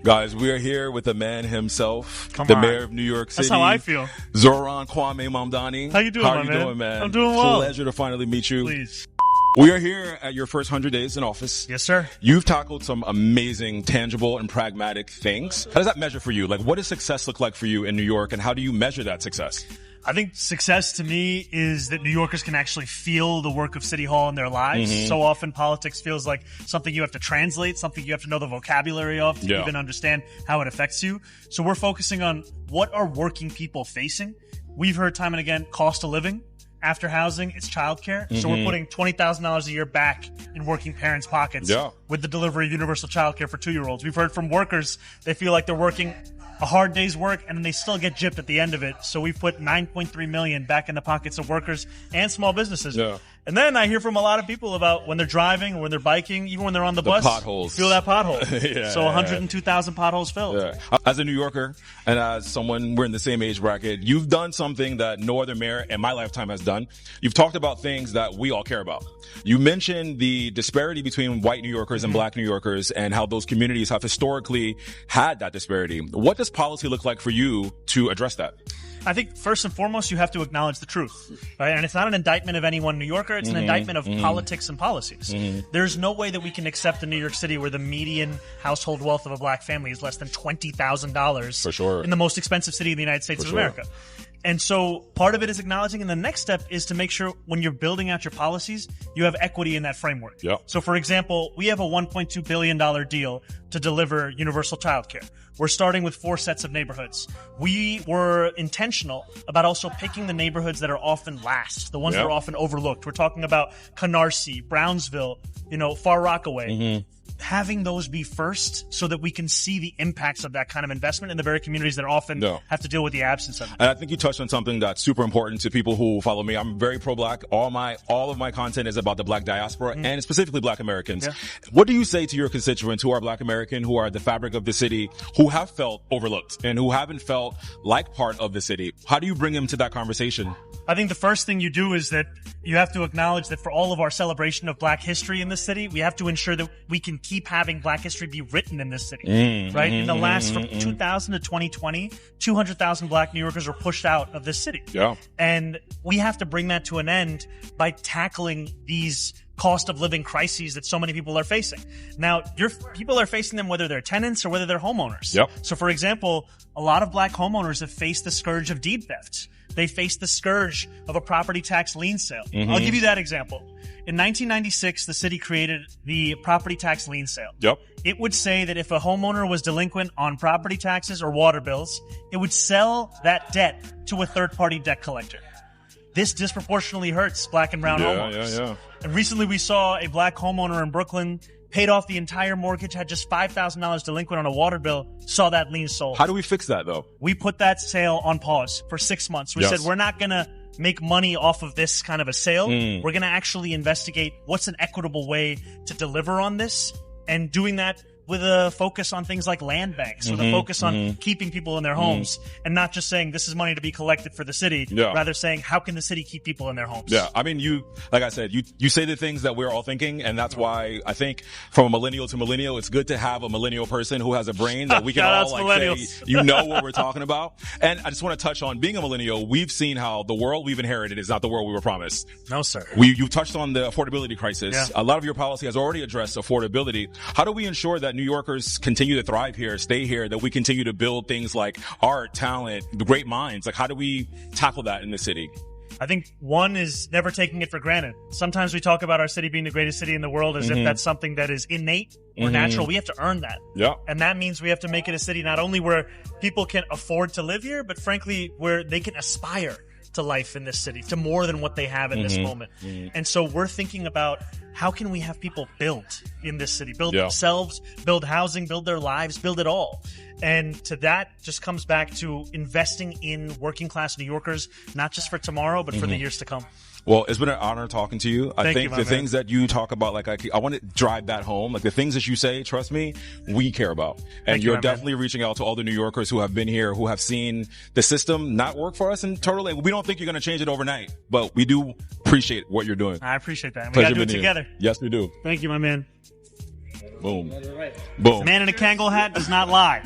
Guys, we are here with the man himself, mayor of New York City. That's how I feel. Zohran Mamdani. How you doing, How are you doing, man? I'm doing well. Pleasure to finally meet you. Please. We are here at your first 100 days in office. Yes, sir. You've tackled some amazing, tangible, and pragmatic things. How does that measure for you? Like, what does success look like for you in New York, and how do you measure that success? I think success to me is that New Yorkers can actually feel the work of City Hall in their lives. Mm-hmm. So often politics feels like something you have to translate, something you have to know the vocabulary of to even understand how it affects you. So we're focusing on what are working people facing. We've heard time and again, cost of living. After housing, it's childcare. Mm-hmm. So we're putting $20,000 a year back in working parents' pockets with the delivery of universal childcare for 2-year-olds. We've heard from workers, they feel like they're working a hard day's work and then they still get gypped at the end of it. So we've put $9.3 million back in the pockets of workers and small businesses. Yeah. And then I hear from a lot of people about when they're driving or when they're biking, even when they're on the bus, potholes. Feel that pothole. 102,000 potholes filled. Yeah. As a New Yorker and as someone, we're in the same age bracket, you've done something that no other mayor in my lifetime has done. You've talked about things that we all care about. You mentioned the disparity between white New Yorkers and black New Yorkers and how those communities have historically had that disparity. What does policy look like for you to address that? I think first and foremost, you have to acknowledge the truth, right? And it's not an indictment of any one New Yorker. It's an indictment of politics and policies. There's no way that we can accept a New York City where the median household wealth of a black family is less than $20,000 for sure in the most expensive city in the United States of America. And so part of it is acknowledging, and the next step is to make sure when you're building out your policies, you have equity in that framework. Yep. So for example, we have a $1.2 billion deal to deliver universal childcare. We're starting with 4 sets of neighborhoods. We were intentional about also picking the neighborhoods that are often last, the ones that are often overlooked. We're talking about Canarsie, Brownsville, Far Rockaway. Having those be first so that we can see the impacts of that kind of investment in the very communities that often have to deal with the absence of it. And I think you touched on something that's super important to people who follow me. I'm very pro-black. All of my content is about the black diaspora and specifically black Americans. Yeah. What do you say to your constituents who are black American, who are the fabric of the city, who have felt overlooked and who haven't felt like part of the city? How do you bring them to that conversation? I think the first thing you do is that you have to acknowledge that for all of our celebration of black history in this city, we have to ensure that we can keep having black history be written in this city, right? In the last, from 2000 to 2020, 200,000 black New Yorkers were pushed out of this city. Yeah. And we have to bring that to an end by tackling these cost of living crises that so many people are facing. Now, people are facing them whether they're tenants or whether they're homeowners. Yep. So for example, a lot of black homeowners have faced the scourge of deed theft. They face the scourge of a property tax lien sale. I'll give you that example. In 1996, the city created the property tax lien sale. Yep. It would say that if a homeowner was delinquent on property taxes or water bills, it would sell that debt to a third-party debt collector. This disproportionately hurts black and brown homeowners. And recently we saw a black homeowner in Brooklyn paid off the entire mortgage, had just $5,000 delinquent on a water bill, saw that lien sold. How do we fix that, though? We put that sale on pause for 6 months. We said, we're not going to make money off of this kind of a sale. We're going to actually investigate what's an equitable way to deliver on this, and doing that with a focus on things like land banks, with a focus on keeping people in their homes, and not just saying this is money to be collected for the city, rather saying how can the city keep people in their homes? Yeah, I mean, like I said, you say the things that we're all thinking, and that's why I think from a millennial to millennial, it's good to have a millennial person who has a brain that we can all say, what we're talking about. And I just want to touch on being a millennial. We've seen how the world we've inherited is not the world we were promised. No, sir. You touched on the affordability crisis. Yeah. A lot of your policy has already addressed affordability. How do we ensure that New Yorkers continue to thrive here, stay here, that we continue to build things like art, talent, the great minds? Like, how do we tackle that in the city? I think one is never taking it for granted. Sometimes we talk about our city being the greatest city in the world as if that's something that is innate or natural. We have to earn that. Yeah. And that means we have to make it a city not only where people can afford to live here, but frankly, where they can aspire to life in this city, to more than what they have in this moment. And so we're thinking about how can we have people build in this city, build themselves, build housing, build their lives, build it all. And to that just comes back to investing in working class New Yorkers, not just for tomorrow, but for the years to come. Well, it's been an honor talking to you. I think the things that you talk about, like I want to drive that home. Like the things that you say, trust me, we care about. And you're definitely reaching out to all the New Yorkers who have been here, who have seen the system not work for us. And totally, we don't think you're going to change it overnight, but we do appreciate what you're doing. I appreciate that. We got to do it together. Yes, we do. Thank you, my man. Boom. That's right. Boom. Man in a Kangol hat does not lie.